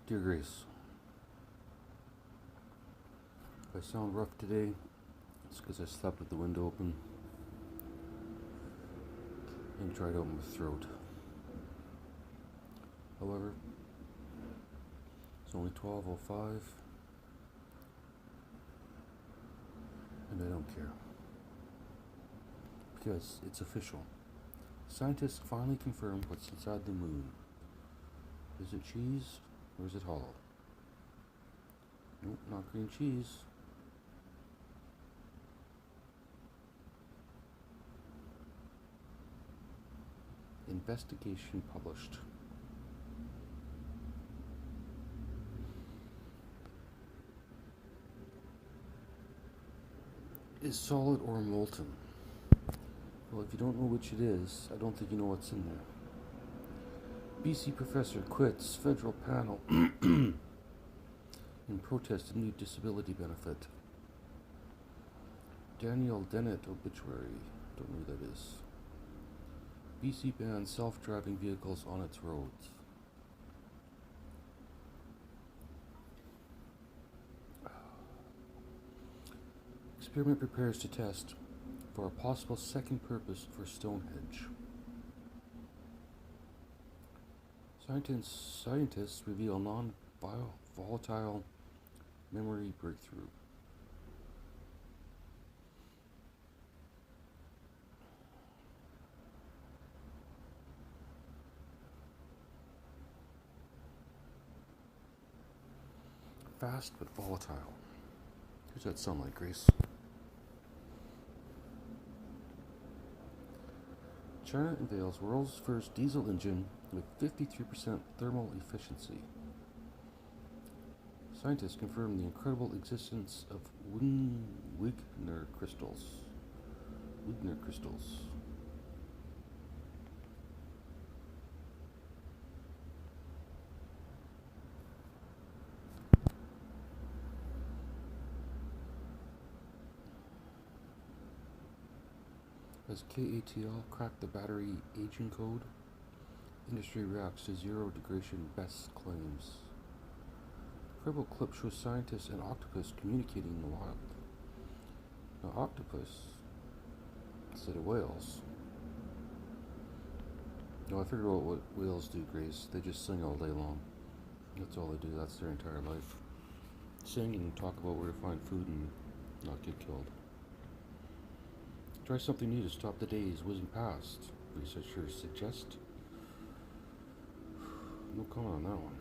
Dear Grace, if I sound rough today, it's because I slept with the window open and dried out my throat. However, it's only 12:05 and I don't care. Because it's official. Scientists finally confirmed what's inside the moon. Is it cheese or is it hollow? Nope, not green cheese. Investigation published. Is solid or molten? Well, if you don't know which it is, I don't think you know what's in there. BC professor quits federal panel in protest of new disability benefit. Daniel Dennett obituary. Don't know who that is. BC bans self-driving vehicles on its roads. Experiment prepares to test for a possible second purpose for Stonehenge. Scientists reveal non-volatile memory breakthrough. Fast but volatile. Who's that sound like, Grace? China unveils world's first diesel engine with 53% thermal efficiency. Scientists confirm the incredible existence of Wigner crystals. Wigner crystals. As KATL cracked the battery aging code, industry reacts to zero degradation BESS claims. The incredible clip shows scientists and octopus communicating in the wild. Now, octopus, instead of whales. No, I figured out what whales do, Grace. They just sing all day long. That's all they do. That's their entire life. Sing and talk about where to find food and not get killed. Try something new to stop the days whizzing past, researchers suggest. No comment on that one.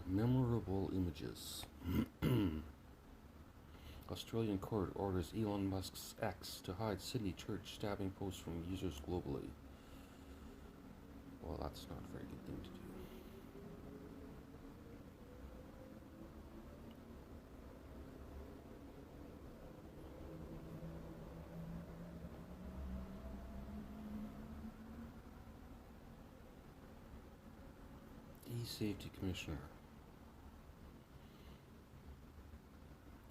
Memorable images. Australian court orders Elon Musk's X to hide Sydney church stabbing posts from users globally. Well, that's not a very good thing to do. E-Safety Commissioner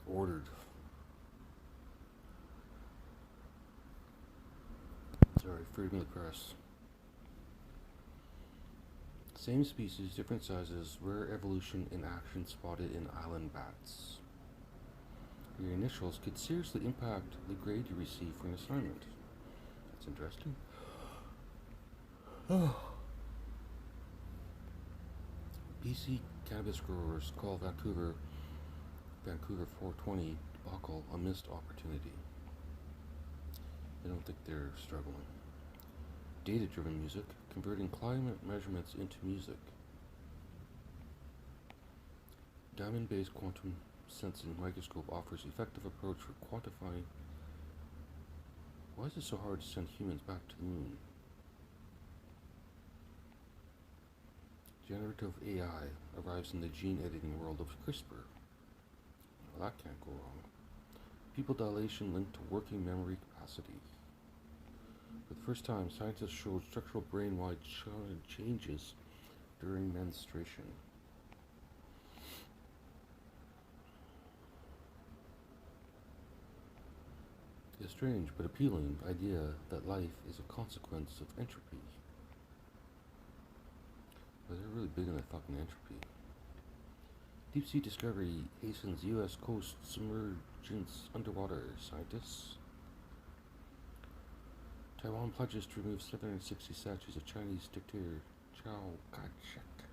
ordered. Sorry, freedom of the press. Same species, different sizes, rare evolution in action spotted in island bats. Your initials could seriously impact the grade you receive for an assignment. That's interesting. BC cannabis growers call Vancouver 420 debacle a missed opportunity. I don't think they're struggling. Data-driven music, converting climate measurements into music. Diamond-based quantum sensing microscope offers effective approach for quantifying. Why is it so hard to send humans back to the moon? Generative AI arrives in the gene editing world of CRISPR. Well, that can't go wrong. Pupil dilation linked to working memory capacity. For the first time, scientists showed structural brain-wide changes during menstruation. A strange but appealing idea that life is a consequence of entropy. But they're really big on the fucking entropy. Deep sea discovery hastens U.S. coast submergence underwater. Scientists. Taiwan pledges to remove 760 statues of Chinese dictator Chiang Kai-shek.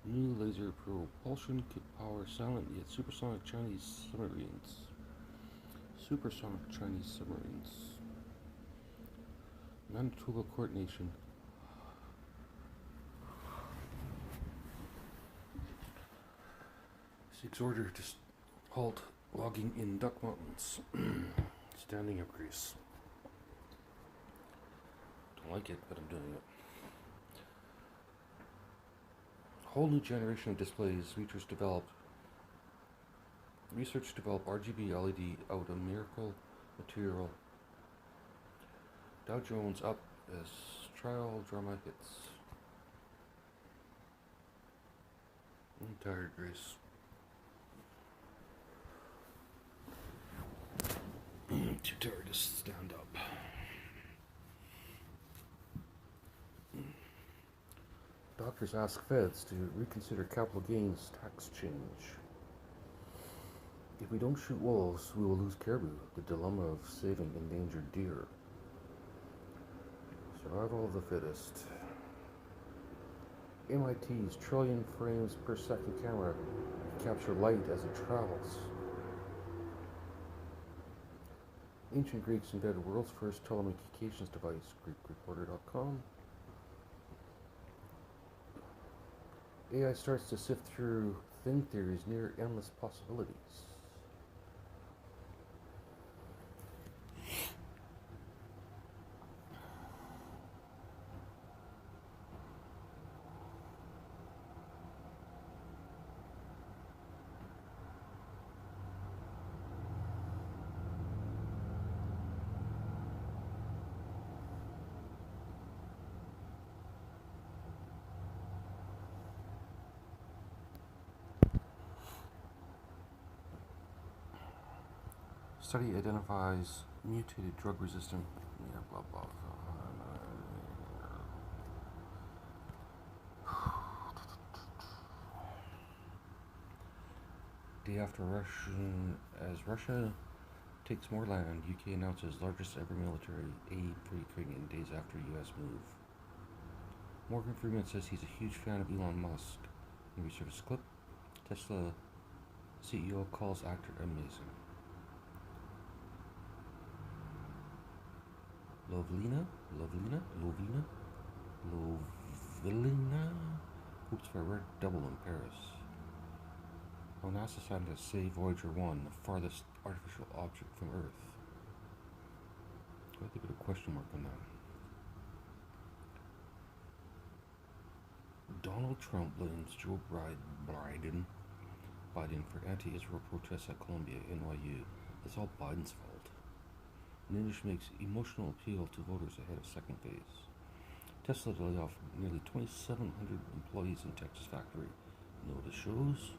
New laser propulsion could power silent yet supersonic Chinese submarines. Supersonic Chinese submarines. Manitoba Court Nation. Seeks order to halt logging in Duck Mountains. Standing up grease. Don't like it, but I'm doing it. Whole new generation of displays. Research developed RGB LED out of miracle material. Dow Jones up as trial drama hits. I'm tired, Grace. Too tired to stand up. Doctors ask feds to reconsider capital gains tax change. If we don't shoot wolves, we will lose caribou. The dilemma of saving endangered deer. Survival of the fittest. MIT's trillion frames per second camera capture light as it travels. Ancient Greeks invented world's first telecommunications device. GreekReporter.com. AI starts to sift through thing theories near endless possibilities. Study identifies mutated drug-resistant. Yeah, blah blah. Day after Russia takes more land, UK announces largest ever military aid for Ukraine days after US move. Morgan Freeman says he's a huge fan of Elon Musk. In resurface clip, Tesla CEO calls actor amazing. Lovelina hopes for a red double in Paris. How NASA scientists say Voyager 1, the farthest artificial object from Earth. I think a question mark on that. Donald Trump blames Joe Biden for anti-Israel protests at Columbia, NYU. It's all Biden's fault. Ninish makes emotional appeal to voters ahead of second phase. Tesla to lay off nearly 2,700 employees in Texas factory. Notice shows.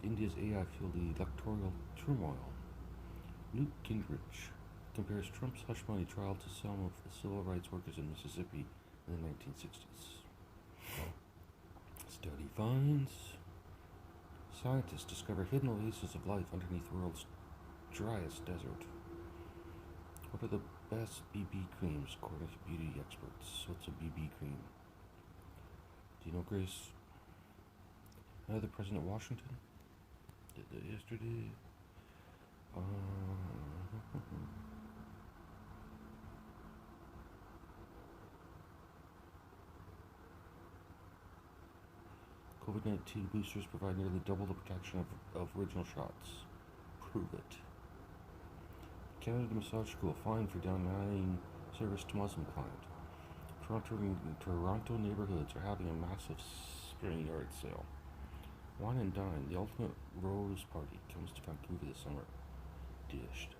India's AI-fueled electoral turmoil. Newt Gingrich compares Trump's hush money trial to some of the civil rights workers in Mississippi in the 1960s. Study finds scientists discover hidden oases of life underneath the world's driest desert. What are the best BB creams according to beauty experts? What's a BB cream? Do you know, Grace? Another President Washington did that yesterday. COVID-19 boosters provide nearly double the protection of original shots. Prove it. Canada Massage School fined for denying service to Muslim client. Toronto neighborhoods are having a massive spring yard sale. Wine and Dine, the ultimate rose party, comes to Vancouver this summer. Dished.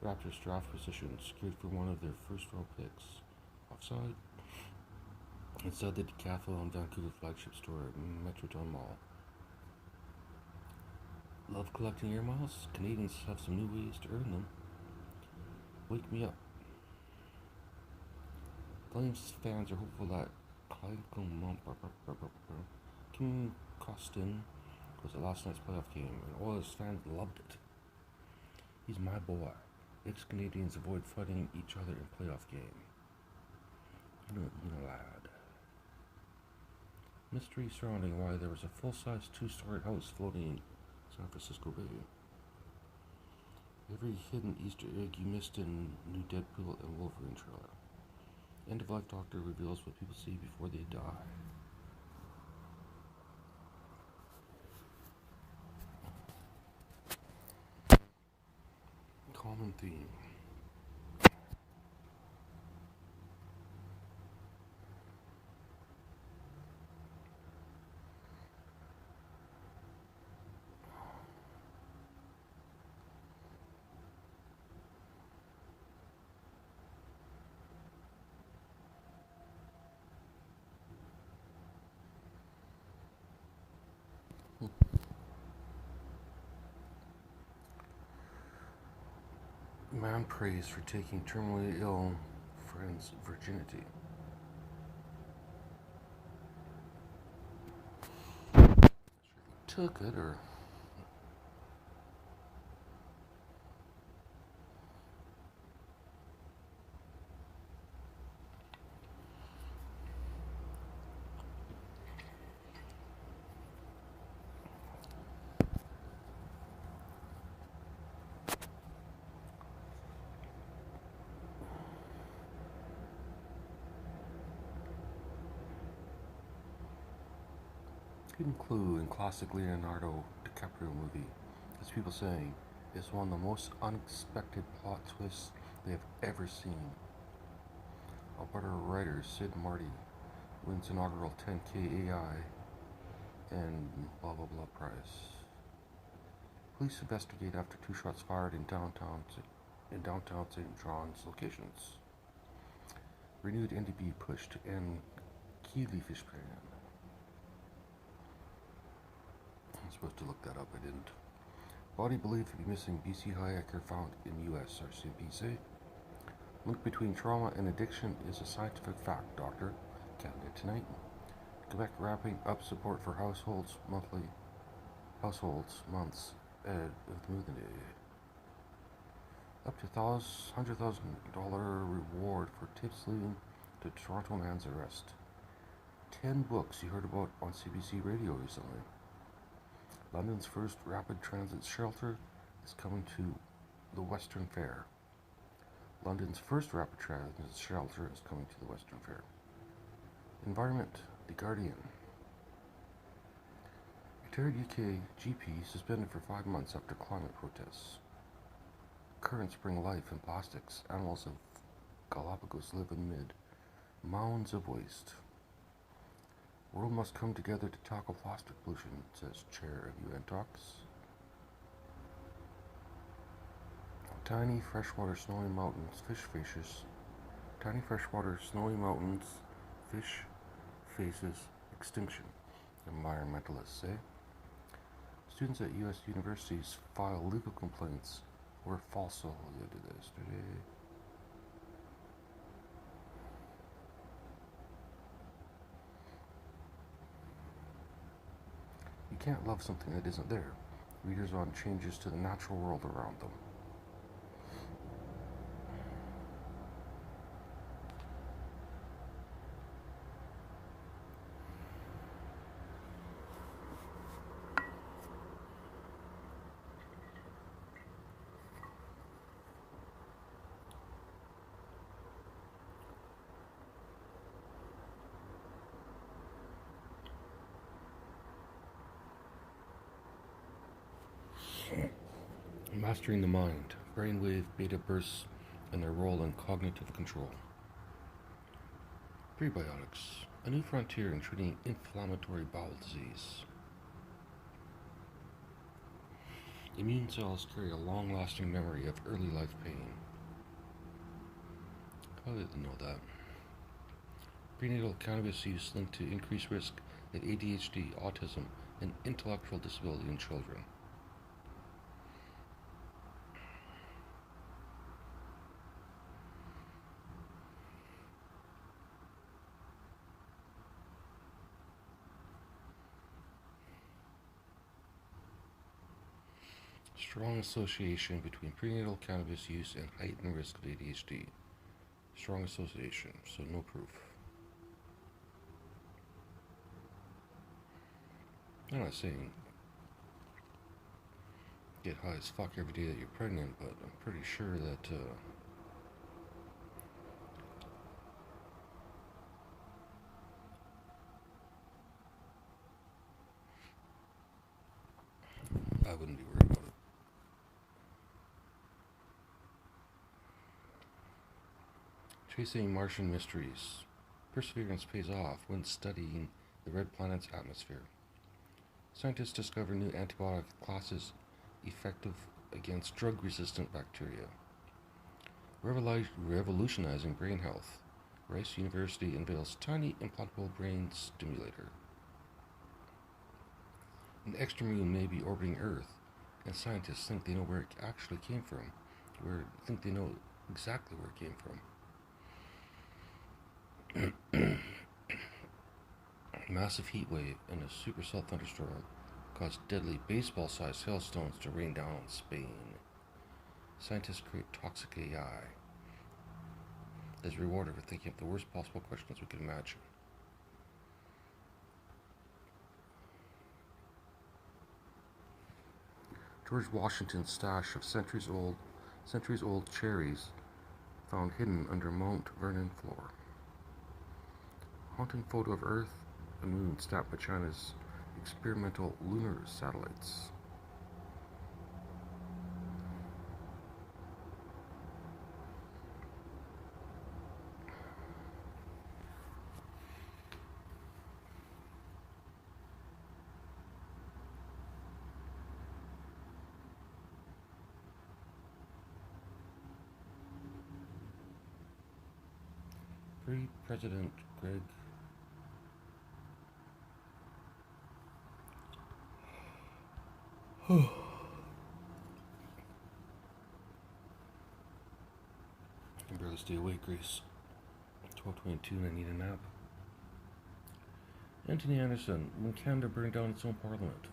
Raptors draft position secured for one of their first round picks. Offside. Inside the Decathlon Vancouver flagship store at Metrodome Mall. Love collecting air miles? Canadians have some new ways to earn them. Wake me up. Flames fans are hopeful that Kim Costin was at last night's playoff game, and Oilers fans loved it. He's my boy. Ex-Canadians avoid fighting each other in playoff game. You know, lad. Mystery surrounding why there was a full-size two-story house floating in San Francisco Bay. Every hidden Easter egg you missed in new Deadpool and Wolverine trailer. End-of-life doctor reveals what people see before they die. Common theme. Man praised for taking terminally ill friend's virginity. Took it or hidden clue in classic Leonardo DiCaprio movie is people saying it's one of the most unexpected plot twists they have ever seen. Alberta writer Sid Marty wins inaugural 10K AI and blah blah blah prize. Police investigate after two shots fired in downtown St. John's locations. Renewed NDP push to end Keeley fish ban. I'm supposed to look that up, I didn't. Body believed to be missing BC hiker found in US, RCMP. Link between trauma and addiction is a scientific fact, Doctor. Canada tonight. Quebec wrapping up support for households months ahead of the Movement Day. Up to $100,000 reward for tips leading to Toronto man's arrest. 10 books you heard about on CBC Radio recently. London's first rapid transit shelter is coming to the Western Fair. London's first rapid transit shelter is coming to the Western Fair. Environment, The Guardian. Retired UK GP suspended for 5 months after climate protests. Currents bring life in plastics. Animals of Galapagos live amid mounds of waste. World must come together to tackle plastic pollution, says chair of UN talks. Tiny freshwater snowy mountains, fish faces. Tiny freshwater snowy mountains, fish faces extinction, environmentalists say. Students at U.S. universities file legal complaints were false. I did that yesterday. You can't love something that isn't there. Readers on changes to the natural world around them. Mastering the mind, brainwave beta bursts and their role in cognitive control. Prebiotics, a new frontier in treating inflammatory bowel disease. Immune cells carry a long-lasting memory of early life pain. I didn't know that. Prenatal cannabis use linked to increased risk of ADHD, autism, and intellectual disability in children. Strong association between prenatal cannabis use and heightened risk of ADHD. Strong association, so no proof. I'm not saying get high as fuck every day that you're pregnant, but I'm pretty sure that I wouldn't be worried about it. Chasing Martian mysteries. Perseverance pays off when studying the red planet's atmosphere. Scientists discover new antibiotic classes effective against drug-resistant bacteria. Revolutionizing brain health. Rice University unveils tiny implantable brain stimulator. An extra moon may be orbiting Earth, and scientists think they know where it actually came from. Think they know exactly where it came from. Massive heat wave and a supercell thunderstorm caused deadly baseball-sized hailstones to rain down on Spain. Scientists create toxic AI that is rewarded for thinking of the worst possible questions we could imagine. George Washington's stash of centuries-old cherries found hidden under Mount Vernon floor. Haunting photo of Earth, the moon snapped by China's experimental lunar satellites. President Greg I can barely stay awake, Grace. 12:22 and I need a nap. Anthony Anderson, when Canada burned down its own parliament.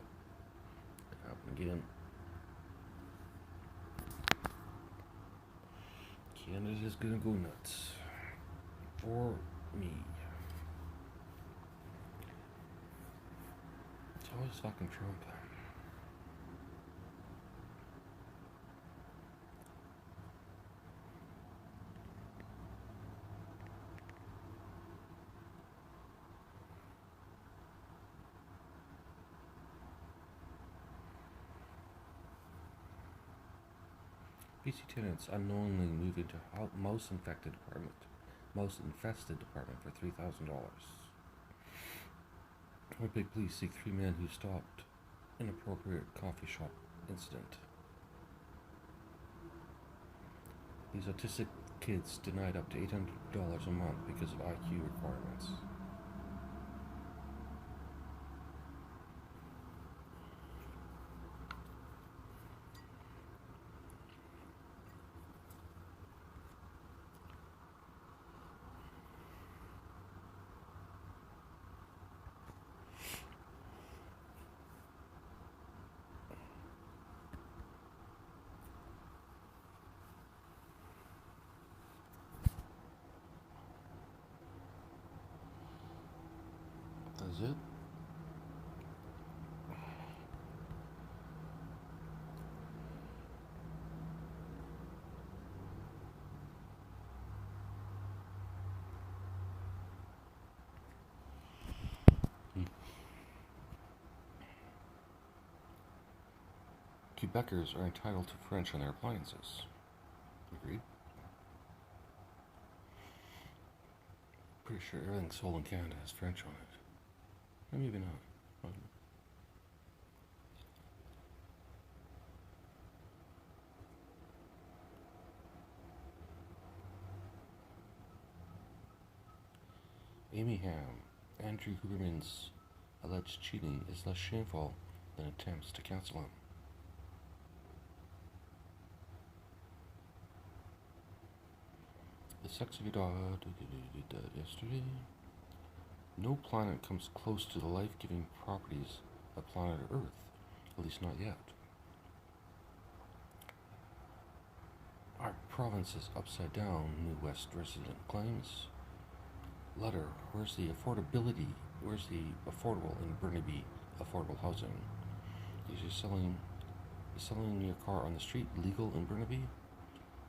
It happened again. Canada's gonna go nuts. For me. It's always fucking Trump. BC tenants unknowingly move into mouse-infested department for $3,000. Winnipeg police seek 3 men who stopped inappropriate coffee shop incident. These autistic kids denied up to $800 a month because of IQ requirements. That's it. Quebecers are entitled to French on their appliances. Agreed? Pretty sure everything sold in Canada has French on it. Or maybe not. I don't know. Amy Ham. Andrew Huberman's alleged cheating is less shameful than attempts to cancel him. The sex of your daughter died yesterday. No planet comes close to the life-giving properties of planet Earth, at least not yet. Our province is upside down, New West resident claims. Letter, where's the affordability? Where's the affordable in Burnaby affordable housing? Is selling your car on the street legal in Burnaby?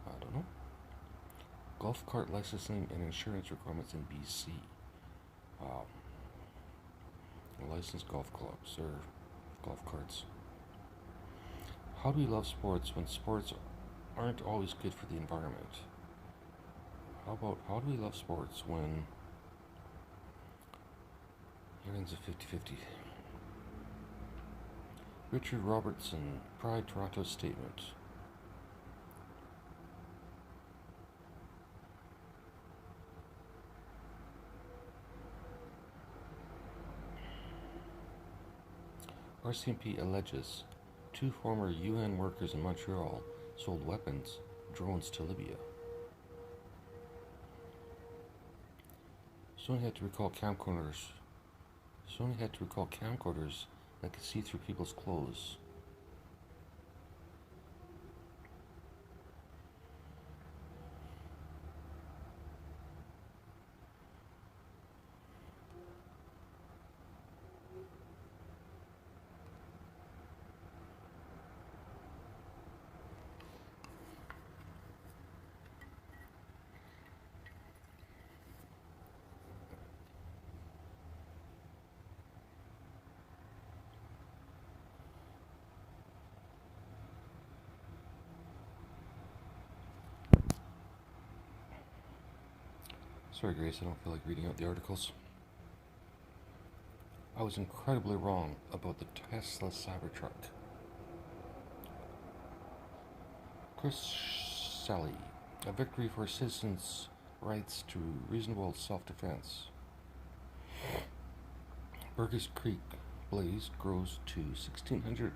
I don't know. Golf cart licensing and insurance requirements in BC. Wow. Licensed golf clubs or golf carts. How do we love sports when sports aren't always good for the environment? How do we love sports when everything's a 50-50? Richard Robertson, Pride Toronto statement. RCMP alleges 2 former UN workers in Montreal sold weapons, drones to Libya. Sony had to recall camcorders that could see through people's clothes. Sorry, Grace, I don't feel like reading out the articles. I was incredibly wrong about the Tesla Cybertruck. Chris Sally, a victory for citizens' rights to reasonable self-defense. Burgess Creek blaze grows to 1,600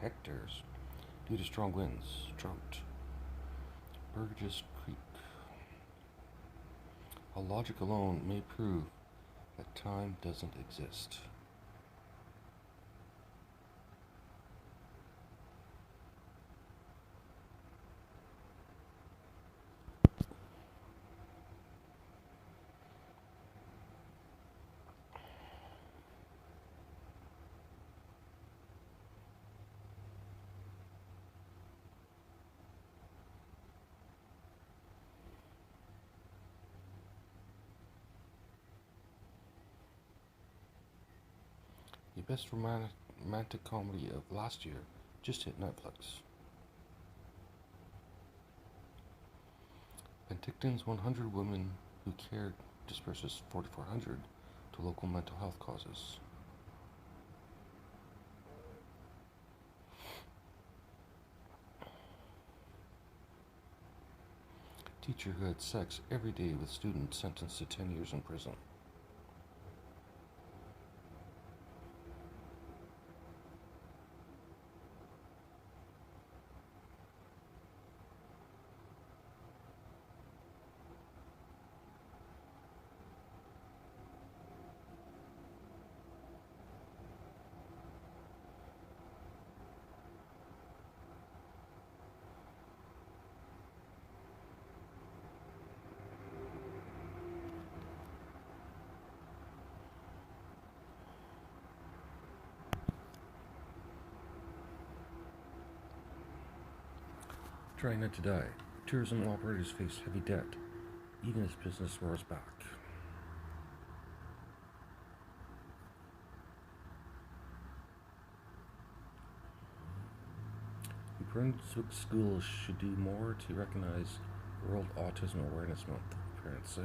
hectares due to strong winds. Drought. Burgess Creek. A logic alone may prove that time doesn't exist. The best romantic comedy of last year just hit Netflix. Penticton's 100 Women Who Cared disperses 4,400 to local mental health causes. Teacher who had sex every day with student sentenced to 10 years in prison. Trying not to die. Tourism operators face heavy debt, even as business roars back. Brunswick schools should do more to recognize World Autism Awareness Month, parents say.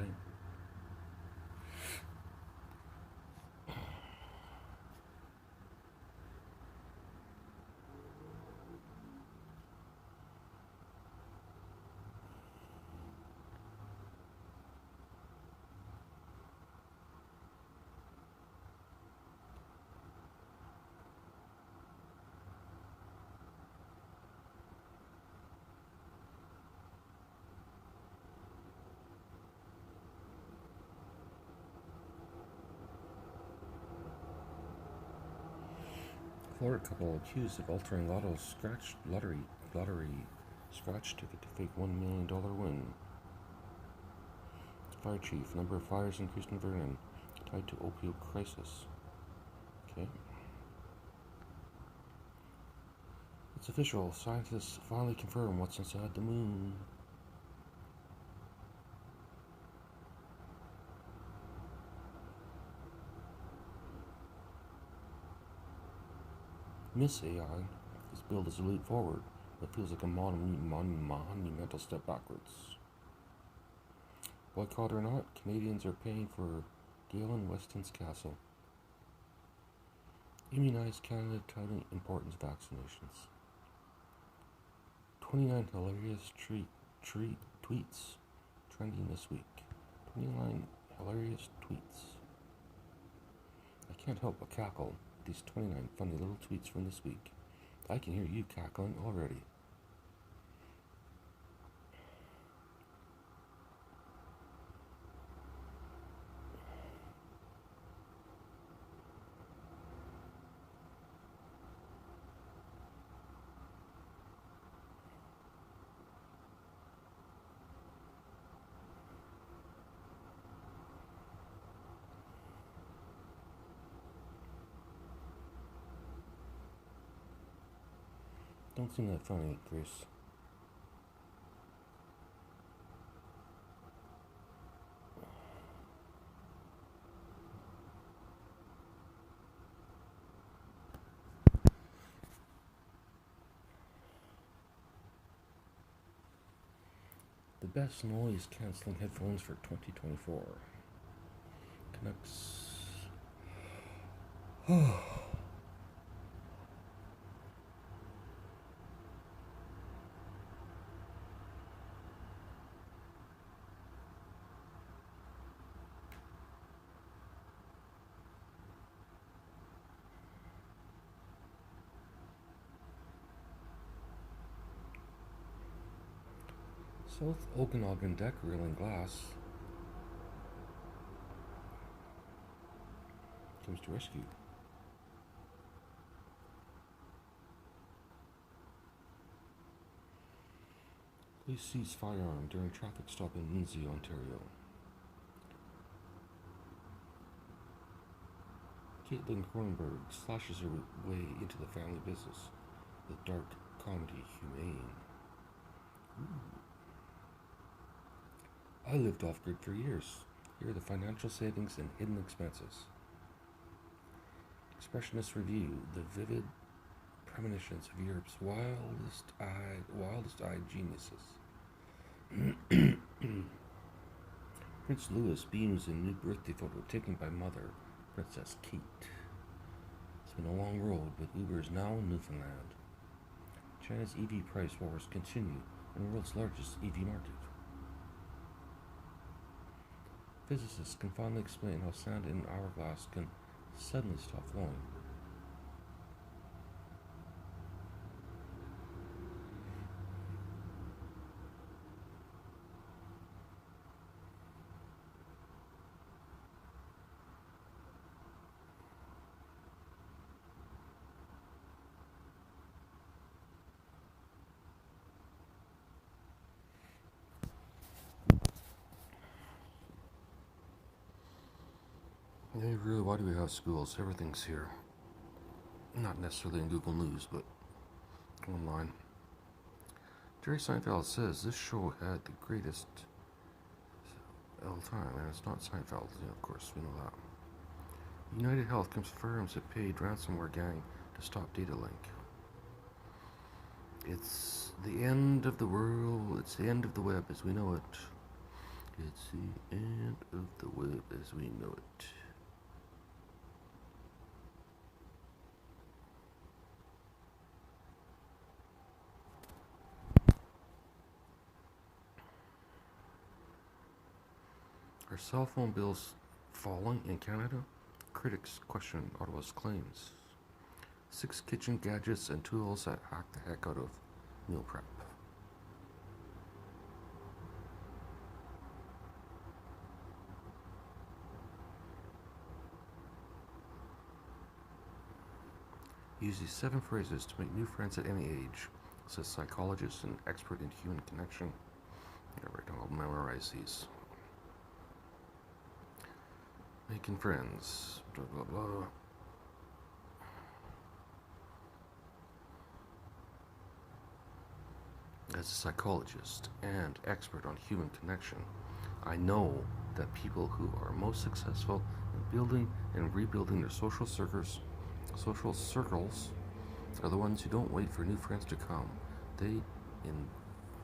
Florida couple accused of altering Lotto's scratch lottery Scratch ticket to fake $1 million win. Fire chief. Number of fires increased in Vernon. Tied to opioid crisis. Okay. It's official. Scientists finally confirm what's inside the moon. Miss AI is billed as a leap forward, but feels like a monumental step backwards. Boycott or not, Canadians are paying for Galen Weston's castle. Immunize Canada touting importance of vaccinations. 29 hilarious tweets trending this week. 29 hilarious tweets. I can't help but cackle at these 29 funny little tweets from this week. I can hear you cackling already. Don't seem that funny, Chris. The best noise cancelling headphones for 2024. Canucks. South Okanagan deck railing glass comes to rescue. Police seize firearm during traffic stop in Lindsay, Ontario. Caitlin Cronenberg slashes her way into the family business with dark comedy humane. Ooh. I lived off-grid for years. Here are the financial savings and hidden expenses. Expressionists review the vivid premonitions of Europe's wildest-eyed geniuses. Prince Louis beams in new birthday photo taken by mother, Princess Kate. It's been a long road, but Uber is now in Newfoundland. China's EV price wars continue in the world's largest EV market. Physicists can finally explain how sand in an hourglass can suddenly stop flowing. Yeah, really, why do we have schools? Everything's here. Not necessarily in Google News, but online. Jerry Seinfeld says this show had the greatest of all time, and it's not Seinfeld, of course, we know that. United Health confirms it paid ransomware gang to stop data link. It's the end of the world, it's the end of the web as we know it. It's the end of the web as we know it. Are cell phone bills falling in Canada? Critics question Ottawa's claims. 6 kitchen gadgets and tools that hack the heck out of meal prep. Use these 7 phrases to make new friends at any age. Says psychologist and expert in human connection. Alright, I'll memorize these. Making friends. Blah blah blah. As a psychologist and expert on human connection, I know that people who are most successful in building and rebuilding their social circles are the ones who don't wait for new friends to come. They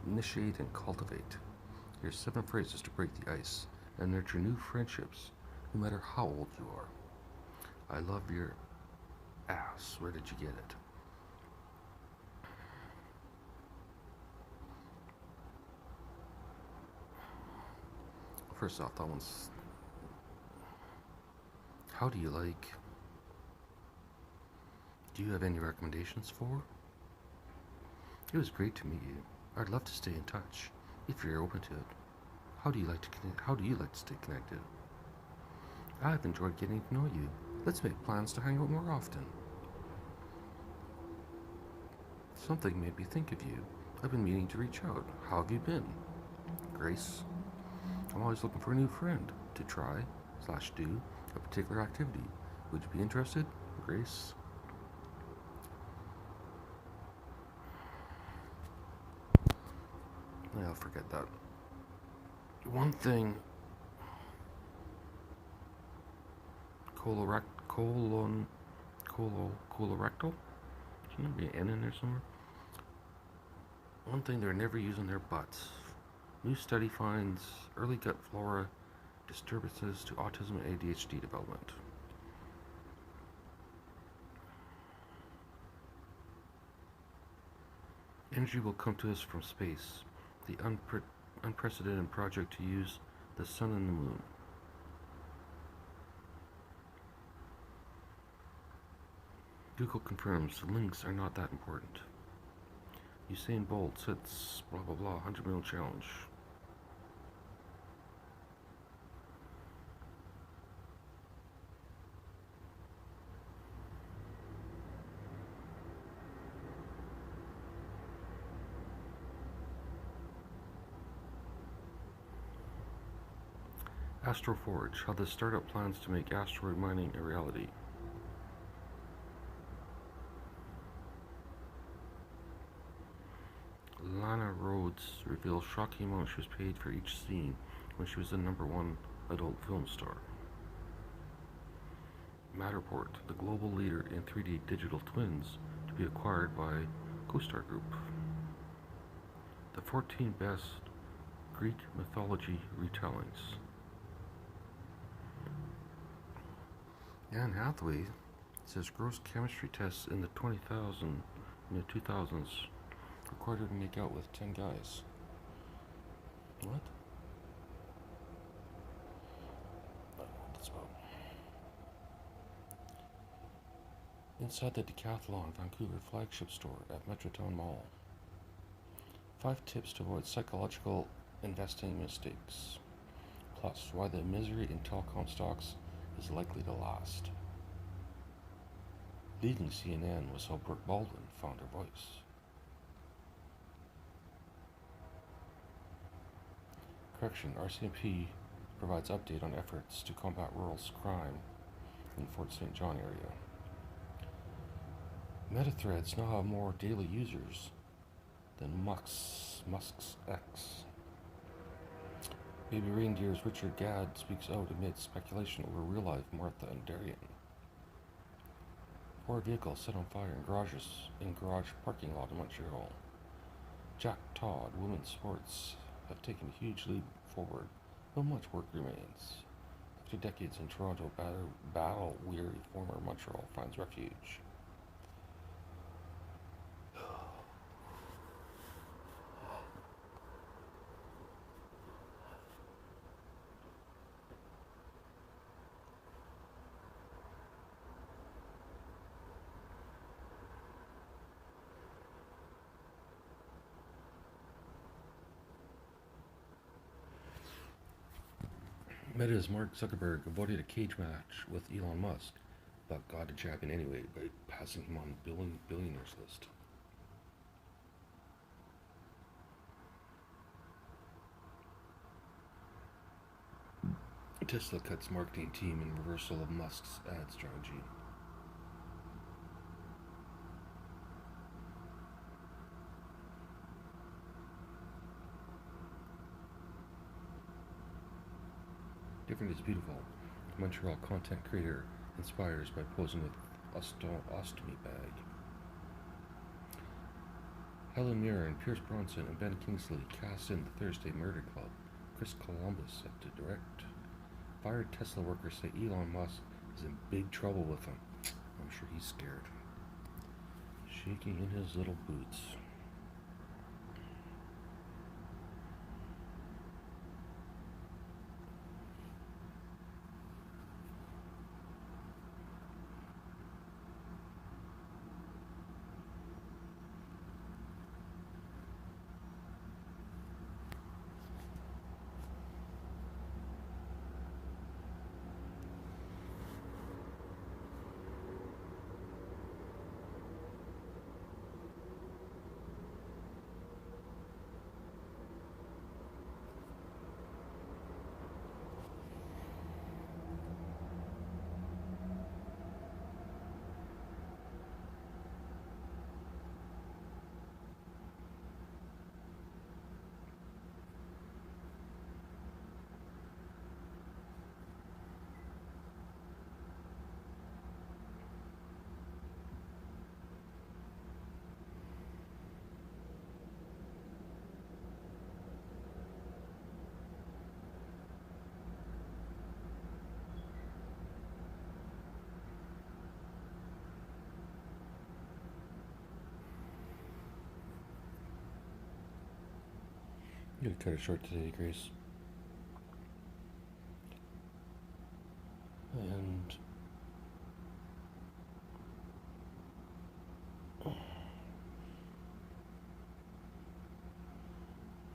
initiate and cultivate. Here's 7 phrases to break the ice and nurture new friendships, no matter how old you are. I love your ass. Where did you get it? First off, that one's... How do you like? Do you have any recommendations for? It was great to meet you. I'd love to stay in touch, if you're open to it. How do you like to stay connected? I've enjoyed getting to know you. Let's make plans to hang out more often. Something made me think of you. I've been meaning to reach out. How have you been? Grace. I'm always looking for a new friend to try/do a particular activity. Would you be interested? Grace. Yeah, I'll forget that. One thing. Colorectal? Shouldn't there be an N in there somewhere? One thing they're never using their butts. New study finds early gut flora disturbances to autism and ADHD development. Energy will come to us from space. The unprecedented project to use the sun and the moon. Google confirms the links are not that important. Usain Bolt sets blah blah blah 100 million challenge. Astroforge, how the startup plans to make asteroid mining a reality. Lana Rhoades reveals shocking amount she was paid for each scene when she was the #1 adult film star. Matterport, the global leader in 3D digital twins, to be acquired by CoStar Group. The 14 best Greek mythology retellings. Anne Hathaway says gross chemistry tests in the 2000s required her to make out with 10 guys. What? I don't know what that's about. Inside the Decathlon Vancouver flagship store at Metrotown Mall. 5 tips to avoid psychological investing mistakes. Plus, why the misery in telecom stocks is likely to last. Leaving CNN was how Brooke Baldwin found her voice. Correction, RCMP provides update on efforts to combat rural crime in Fort St. John area. Metathreads now have more daily users than Musk's X. Baby Reindeer's Richard Gadd speaks out amid speculation over real-life Martha and Darian. 4 vehicles set on fire in garage parking lot in Montreal. Jack Todd, women's sports have taken a huge leap forward, but much work remains. After decades in Toronto, battle-weary former Montreal finds refuge. Meta's Mark Zuckerberg avoided a cage match with Elon Musk, but got a jab in anyway by passing him on the billionaires list. Tesla cuts marketing team in reversal of Musk's ad strategy. Different is beautiful. Montreal content creator inspires by posing with ostomy bag. Helen Mirren, Pierce Bronson, and Ben Kingsley cast in the Thursday Murder Club. Chris Columbus set to direct. Fired Tesla workers say Elon Musk is in big trouble with them. I'm sure he's scared. Shaking in his little boots. I'm gonna cut it short today, Grace. And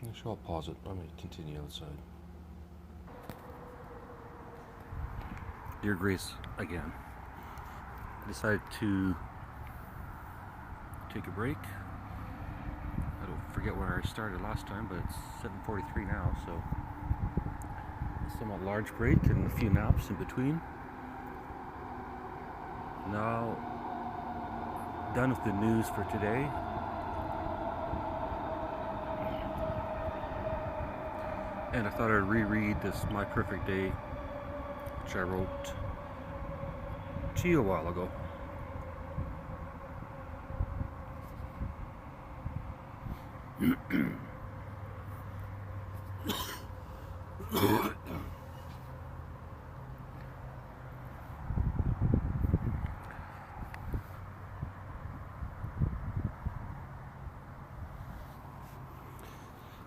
actually, I'll pause it. I'm gonna continue outside. Dear Grace, again. I decided to take a break. I don't forget where I started last time, but it's 7:43 now, so a somewhat large break and a few naps in between. Now, done with the news for today. And I thought I'd reread this My Perfect Day, which I wrote to you a while ago.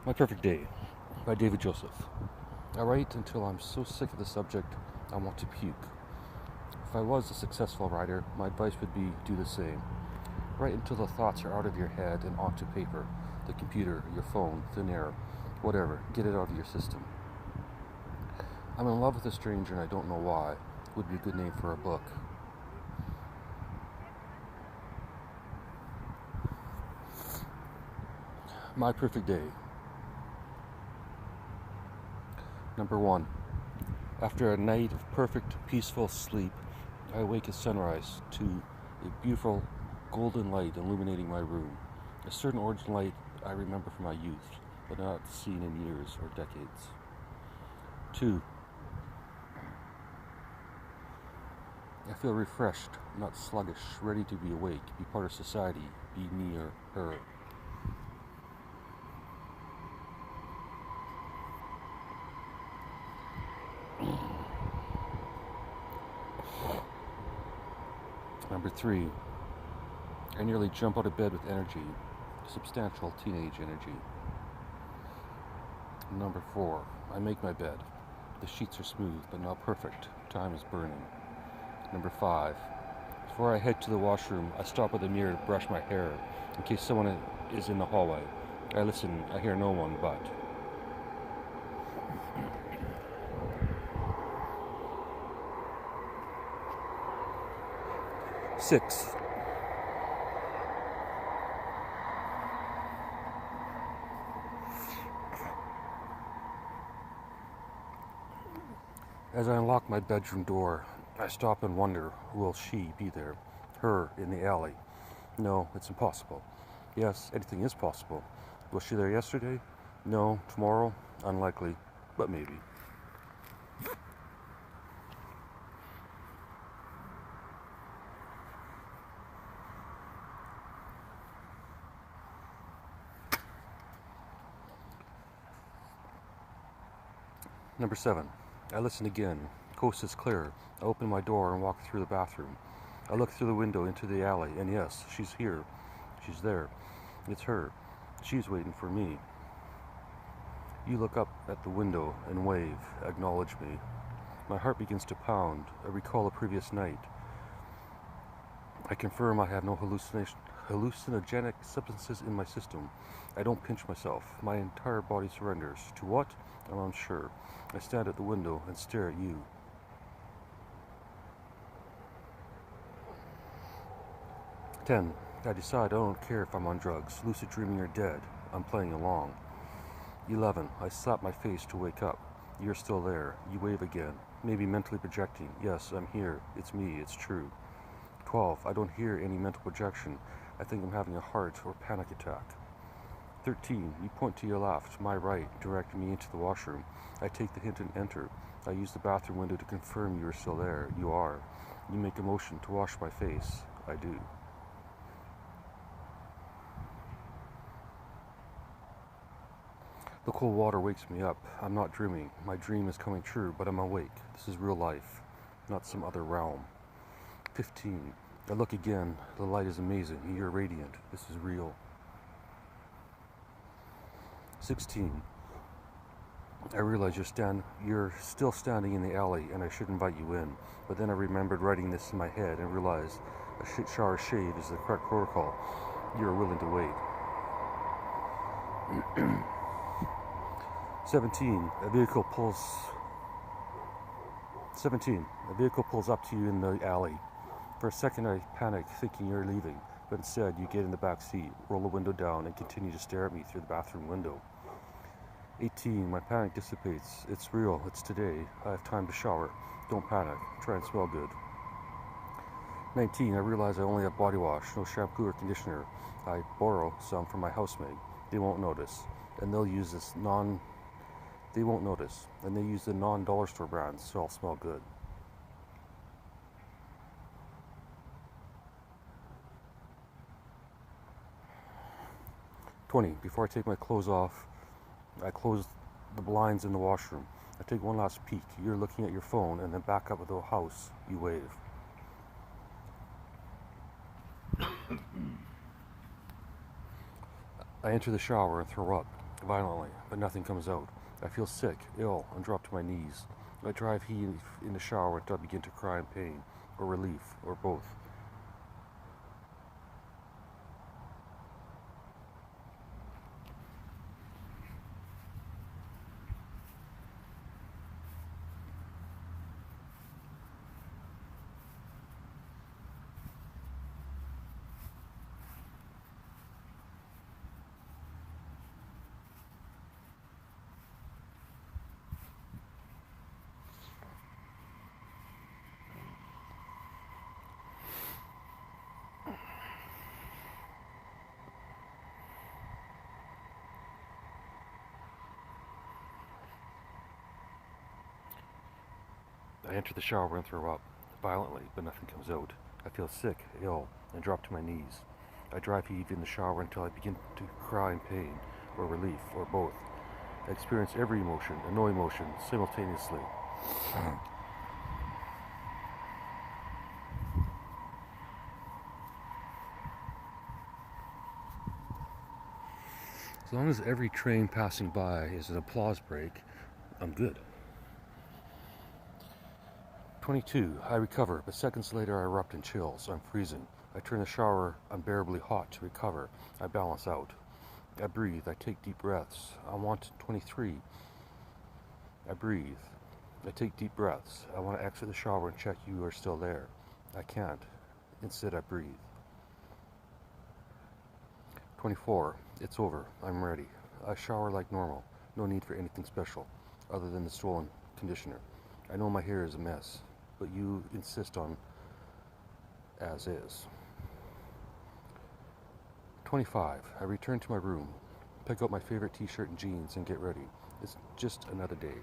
My Perfect Day by David Joseph. I write until I'm so sick of the subject I want to puke. If I was a successful writer, my advice would be do the same. Write until the thoughts are out of your head and onto paper, the computer, your phone, thin air, whatever. Get it out of your system. I'm in love with a stranger and I don't know why. Would be a good name for a book. My Perfect Day. Number 1. After a night of perfect, peaceful sleep, I awake at sunrise to a beautiful golden light illuminating my room. A certain orange light I remember from my youth, but not seen in years or decades. 2. I feel refreshed, not sluggish, ready to be awake, be part of society, be near her. Number 3, I nearly jump out of bed with energy, substantial teenage energy. Number 4, I make my bed. The sheets are smooth, but not perfect. Time is burning. Number 5, before I head to the washroom, I stop at the mirror to brush my hair, in case someone is in the hallway. I listen, I hear no one, but... 6. As I unlock my bedroom door, I stop and wonder, will she be there? Her in the alley? No, it's impossible. Yes, anything is possible. Was she there yesterday? No. Tomorrow? Unlikely, but maybe. Number 7. I listen again. Coast is clear. I open my door and walk through the bathroom. I look through the window into the alley, and yes, she's here. She's there. It's her. She's waiting for me. You look up at the window and wave, acknowledge me. My heart begins to pound. I recall the previous night. I confirm I have no hallucinogenic substances in my system. I don't pinch myself. My entire body surrenders. To what? I'm unsure. I stand at the window and stare at you. 10. I decide I don't care if I'm on drugs, lucid dreaming or dead. I'm playing along. 11. I slap my face to wake up. You're still there. You wave again. Maybe mentally projecting. Yes, I'm here. It's me. It's true. 12. I don't hear any mental projection. I think I'm having a heart or panic attack. 13. You point to your left, my right, directing me into the washroom. I take the hint and enter. I use the bathroom window to confirm you are still there. You are. You make a motion to wash my face. I do. The cold water wakes me up. I'm not dreaming. My dream is coming true, but I'm awake. This is real life, not some other realm. 15. I look again. The light is amazing. You're radiant. This is real. 16. I realize you're still standing in the alley and I should invite you in. But then I remembered writing this in my head and realized a shower shave is the correct protocol. You're willing to wait. 17. A vehicle pulls up to you in the alley. For a second I panic, thinking you're leaving, but instead you get in the back seat, roll the window down, and continue to stare at me through the bathroom window. 18. My panic dissipates. It's real. It's today. I have time to shower. Don't panic. Try and smell good. 19. I realize I only have body wash, no shampoo or conditioner. I borrow some from my housemaid. They won't notice. And they'll use They won't notice. And they use the non-dollar store brands, so I'll smell good. 20. Before I take my clothes off, I close the blinds in the washroom. I take one last peek. You're looking at your phone and then back up at the house. You wave. I enter the shower and throw up violently, but nothing comes out. I feel sick, ill, and drop to my knees. I drive heave in the shower until I begin to cry in pain, or relief, or both. I enter the shower and throw up violently, but nothing comes out. I feel sick, ill, and drop to my knees. I drive heave in the shower until I begin to cry in pain, or relief, or both. I experience every emotion and no emotion simultaneously. As long as every train passing by is an applause break, I'm good. 22. I recover, but seconds later I erupt in chills. I'm freezing. I turn the shower unbearably hot to recover. I balance out. I breathe. I take deep breaths. I want 23. I breathe. I take deep breaths. I want to exit the shower and check you are still there. I can't. Instead, I breathe. 24. It's over. I'm ready. I shower like normal. No need for anything special, other than the stolen conditioner. I know my hair is a mess, but you insist on as is. 25. I return to my room, pick out my favorite t-shirt and jeans, and get ready. It's just another day.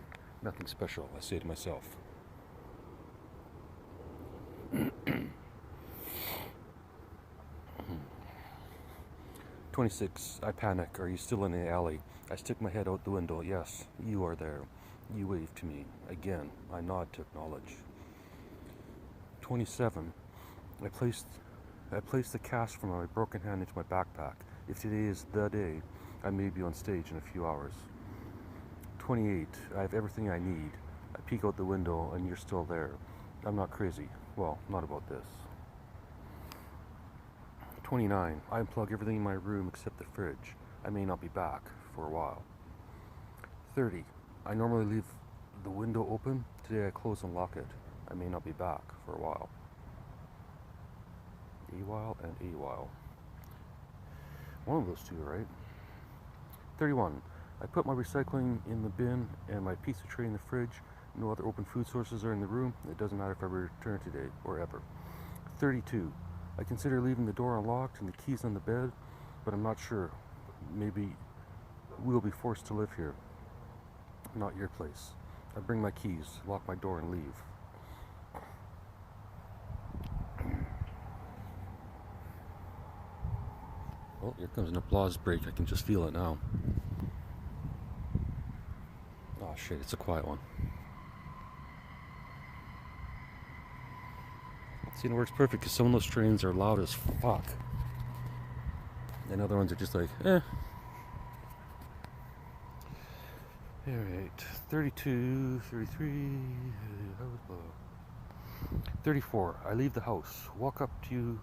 Nothing special, I say to myself. 26. I panic. Are you still in the alley? I stick my head out the window. Yes, you are there. You wave to me. Again, I nod to acknowledge. 27. I place the cast from my broken hand into my backpack. If today is the day, I may be on stage in a few hours. 28. I have everything I need. I peek out the window and you're still there. I'm not crazy. Well, not about this. 29. I unplug everything in my room except the fridge. I may not be back for a while. 30. I normally leave the window open. Today I close and lock it. I may not be back for a while. A while and a while. One of those two, right? 31. I put my recycling in the bin and my pizza tray in the fridge. No other open food sources are in the room. It doesn't matter if I return today or ever. 32. I consider leaving the door unlocked and the keys on the bed, but I'm not sure. Maybe we'll be forced to live here. Not your place. I bring my keys, lock my door, and leave. Oh, here comes an applause break. I can just feel it now. Oh shit, it's a quiet one. See, it works perfect because some of those trains are loud as fuck. And other ones are just like, eh. Alright, 32, 33, 34. I leave the house, walk up to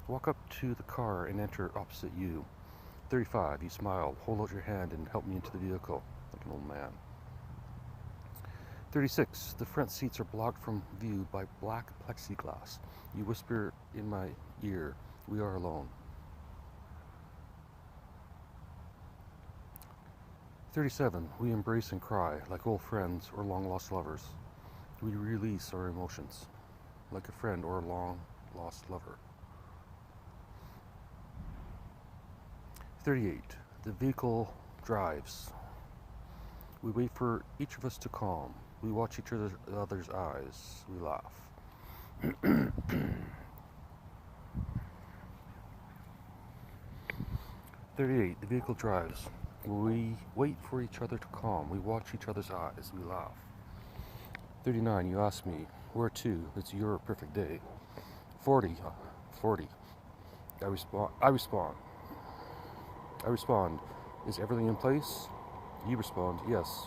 the car and enter opposite you. 35. You smile, hold out your hand and help me into the vehicle, like an old man. 36. The front seats are blocked from view by black plexiglass. You whisper in my ear, we are alone. 37. We embrace and cry, like old friends or long-lost lovers. We release our emotions, like a friend or a long-lost lover. 38. The vehicle drives. We wait for each of us to calm. We watch each other's eyes. We laugh. 38. The vehicle drives. We wait for each other to calm. We watch each other's eyes. We laugh. 39. You ask me, where to? It's your perfect day. 40. 40. I respond, is everything in place? You respond, yes.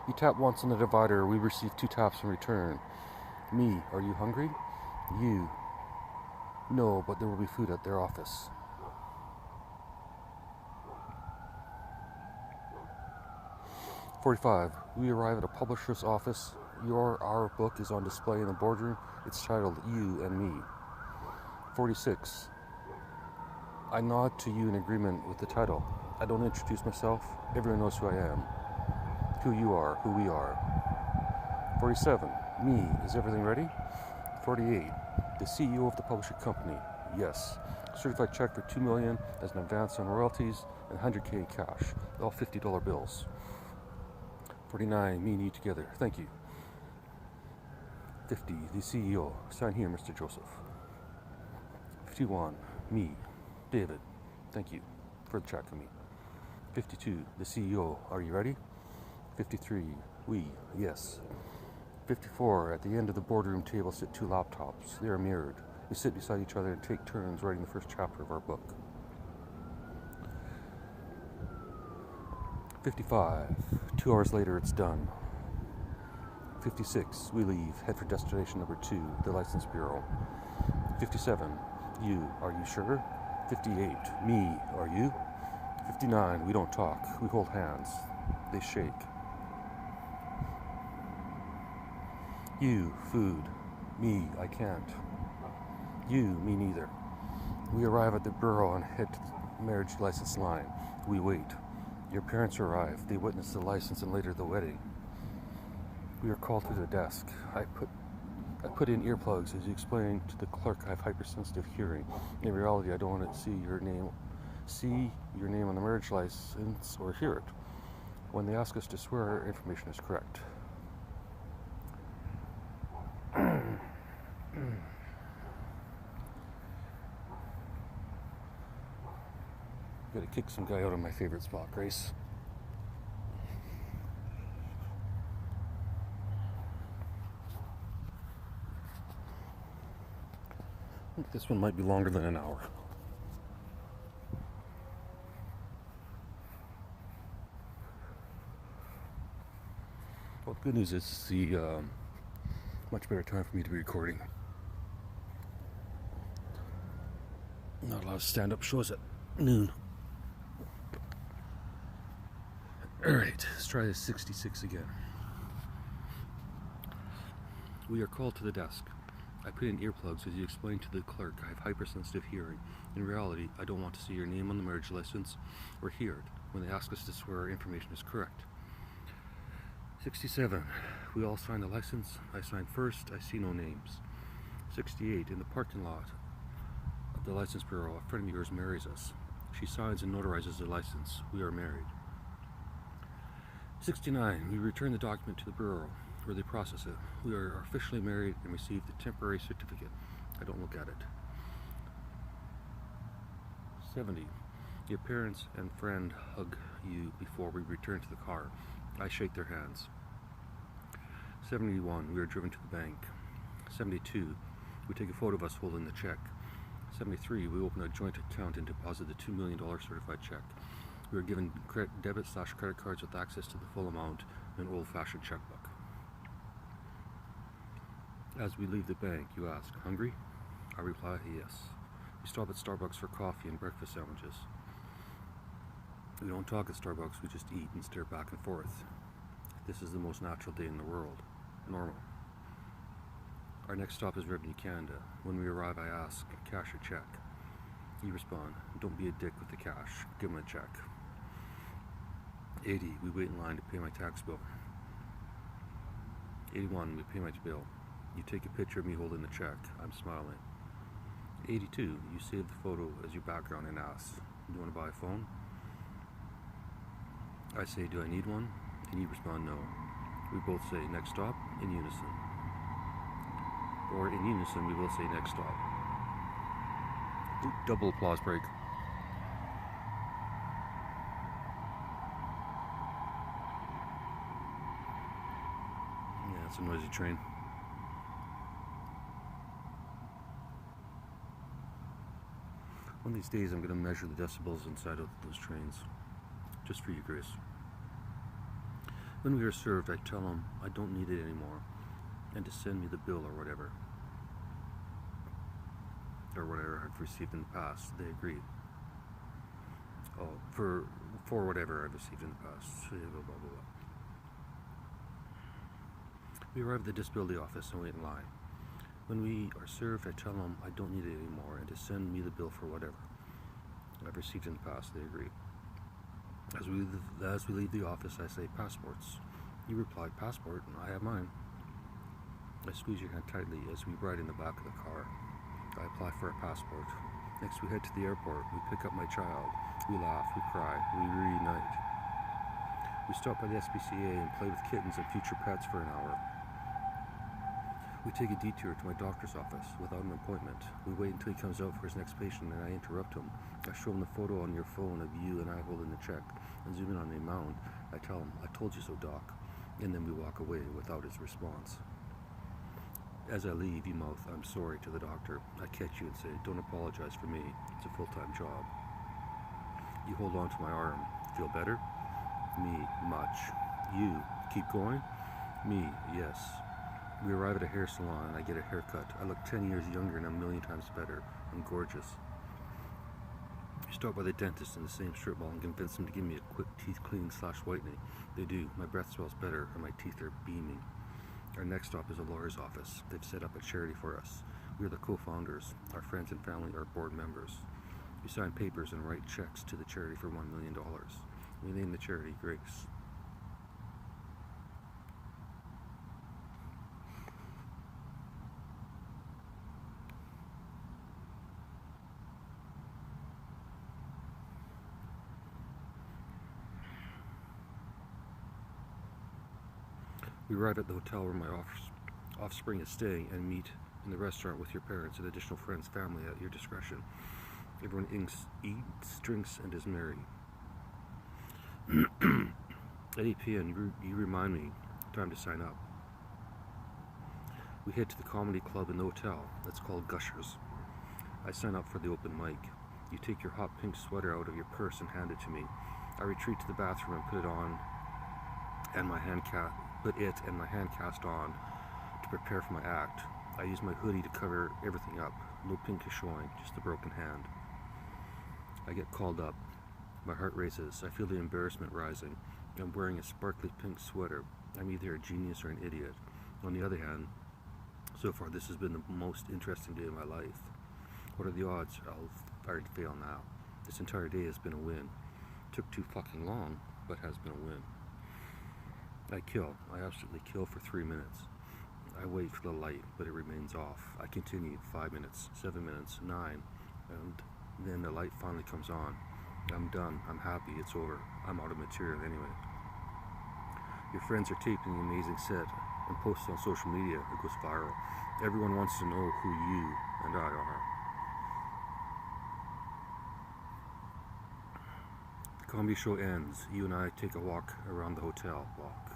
You tap once on the divider. We receive 2 taps in return. Me, are you hungry? You, no, but there will be food at their office. 45. We arrive at a publisher's office. Our book is on display in the boardroom. It's titled You and Me. 46. I nod to you in agreement with the title. I don't introduce myself. Everyone knows who I am, who you are, who we are. 47. Me, is everything ready? 48. The CEO of the publishing company. Yes. Certified check for $2 million as an advance on royalties and $100K in cash. All $50 bills. 49. Me and you together. Thank you. 50. The CEO. Sign here, Mr. Joseph. 51. Me. David. Thank you for the check for me. 52. The CEO. Are you ready? 53. We. Yes. 54. At the end of the boardroom table sit 2 laptops. They are mirrored. We sit beside each other and take turns writing the first chapter of our book. 55. 2 hours later, it's done. 56. We leave. Head for destination number 2, the License Bureau. 57. You. Are you sure? 58. Me. Are you? 59. We don't talk. We hold hands. They shake. You. Food. Me. I can't. You. Me neither. We arrive at the bureau and head to the marriage license line. We wait. Your parents arrive. They witness the license and later the wedding. We are called to the desk. I put in earplugs as you explained to the clerk I have hypersensitive hearing. In reality, I don't want to see your name on the marriage license or hear it. When they ask us to swear, our information is correct. Gotta kick some guy out of my favorite spot, Grace. I think this one might be longer than an hour. Well, the good news is it's the much better time for me to be recording. Not a lot of stand-up shows at noon. Alright, let's try this 66 again. We are called to the desk. I put in earplugs as you explained to the clerk I have hypersensitive hearing. In reality, I don't want to see your name on the marriage license or hear it. When they ask us to swear, our information is correct. 67. We all signed the license. I signed first. I see no names. 68. In the parking lot of the license bureau, a friend of yours marries us. She signs and notarizes the license. We are married. 69. We return the document to the bureau where they process it. We are officially married and received the temporary certificate. I don't look at it. 70. Your parents and friend hug you before we return to the car. I shake their hands. 71. We are driven to the bank. 72. We take a photo of us holding the check. 73. We open a joint account and deposit the $2 million certified check. We are given debit/credit cards with access to the full amount and an old-fashioned checkbook. As we leave the bank, you ask, "Hungry?" I reply, "Yes." We stop at Starbucks for coffee and breakfast sandwiches. We don't talk at Starbucks, we just eat and stare back and forth. This is the most natural day in the world. Normal. Our next stop is Revenue Canada. When we arrive, I ask, "Cash or check?" You respond, "Don't be a dick with the cash. Give him a check." 80. We wait in line to pay my tax bill. 81. We pay my bill. You take a picture of me holding the check. I'm smiling. 82. You save the photo as your background and ask, "Do you want to buy a phone?" I say, "Do I need one?" And you respond, "No." We both say, "Next stop," in unison. Or in unison, we both say, "Next stop." Double applause break. Yeah, it's a noisy train. One of these days I'm going to measure the decibels inside of those trains. Just for you, Grace. When we are served, I tell them I don't need it anymore and to send me the bill or whatever. Or whatever I've received in the past. They agree. Oh, for whatever I've received in the past. Blah, blah, blah, blah. We arrive at the disability office and wait in line. When we are served, I tell them I don't need it anymore and to send me the bill for whatever I've received in the past. They agree. As we leave the office, I say, "Passports." You reply, "Passport," and I have mine. I squeeze your hand tightly as we ride in the back of the car. I apply for a passport. Next, we head to the airport. We pick up my child. We laugh, we cry, we reunite. We stop by the SPCA and play with kittens and future pets for an hour. We take a detour to my doctor's office without an appointment. We wait until he comes out for his next patient and I interrupt him. I show him the photo on your phone of you and I holding the check and zoom in on the amount. I tell him, "I told you so, Doc." And then we walk away without his response. As I leave, you mouth, "I'm sorry," to the doctor. I catch you and say, "Don't apologize for me. It's a full-time job." You hold on to my arm. Feel better? Me, much. You, keep going? Me, yes. We arrive at a hair salon and I get a haircut. I look 10 years younger and I'm a million times better. I'm gorgeous. We stop by the dentist in the same strip mall and convince them to give me a quick teeth cleaning/whitening. They do. My breath smells better and my teeth are beaming. Our next stop is a lawyer's office. They've set up a charity for us. We are the co-founders. Our friends and family are board members. We sign papers and write checks to the charity for $1 million. We name the charity Grace. We arrive at the hotel where my offspring is staying and meet in the restaurant with your parents and additional friends, family at your discretion. Everyone eats, drinks, and is merry. At 8 p.m. you remind me, time to sign up. We head to the comedy club in the hotel. It's called Gushers. I sign up for the open mic. You take your hot pink sweater out of your purse and hand it to me. I retreat to the bathroom and put it and my hand cast on to prepare for my act. I use my hoodie to cover everything up. No pink is showing, just a broken hand. I get called up. My heart races. I feel the embarrassment rising. I'm wearing a sparkly pink sweater. I'm either a genius or an idiot. On the other hand, so far this has been the most interesting day of my life. What are the odds I'll already fail now? This entire day has been a win. Took too fucking long, but has been a win. I absolutely kill for 3 minutes. I wait for the light, but it remains off. I continue 5 minutes, 7 minutes, 9, and then the light finally comes on. I'm done. I'm happy. It's over. I'm out of material anyway. Your friends are taping the amazing set and post it on social media. It goes viral. Everyone wants to know who you and I are. The comedy show ends. You and I take a walk around the hotel block.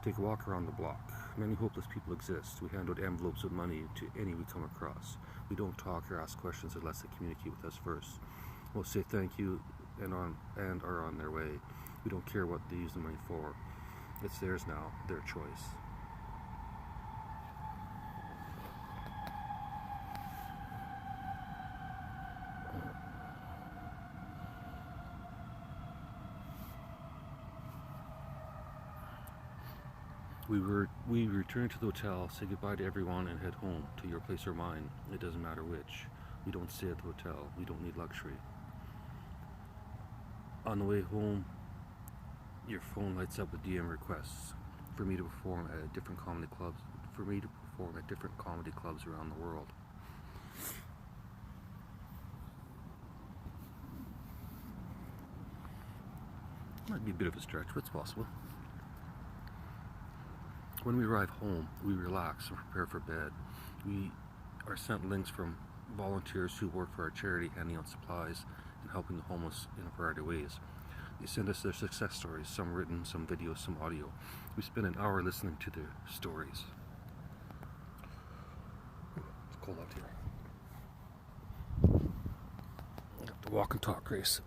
Take a walk around the block. Many hopeless people exist. We hand out envelopes with money to any we come across. We don't talk or ask questions unless they communicate with us first. We'll say thank you and are on their way. We don't care what they use the money for. It's theirs now, their choice. We return to the hotel, say goodbye to everyone, and head home, to your place or mine. It doesn't matter which. We don't stay at the hotel. We don't need luxury. On the way home, your phone lights up with DM requests for me to perform at different comedy clubs. Around the world. Might be a bit of a stretch, but it's possible. When we arrive home, we relax and prepare for bed. We are sent links from volunteers who work for our charity, handing out supplies and helping the homeless in a variety of ways. They send us their success stories, some written, some video, some audio. We spend an hour listening to their stories. It's cold out here. I have to walk and talk, Grace.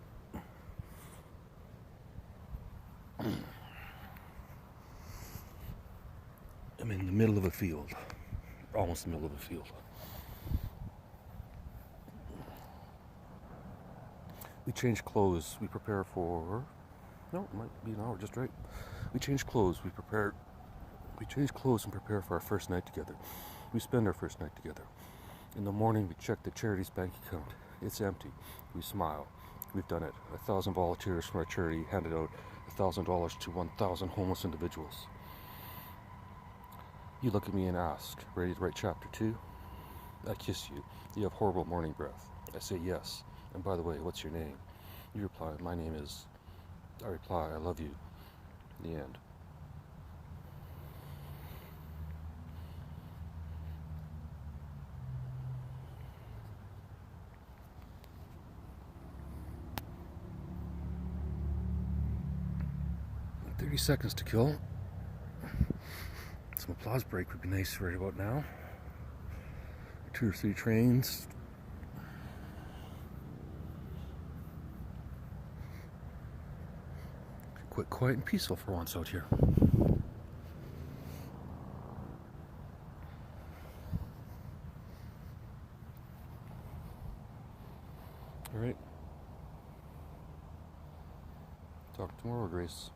I'm in the middle of a field. Almost the middle of a field. We change clothes. We prepare for... No, it might be an hour, just right. We change clothes. We change clothes and prepare for our first night together. We spend our first night together. In the morning, we check the charity's bank account. It's empty. We smile. We've done it. 1,000 volunteers from our charity handed out $1,000 to 1,000 homeless individuals. You look at me and ask, ready to write chapter 2? I kiss you. You have horrible morning breath. I say yes. And by the way, what's your name? You reply, my name is... I reply, I love you. The end. "30 seconds to kill. Some applause break would be nice right about now. 2 or 3 trains. Quite quiet and peaceful for once out here. Alright. Talk tomorrow, Grace.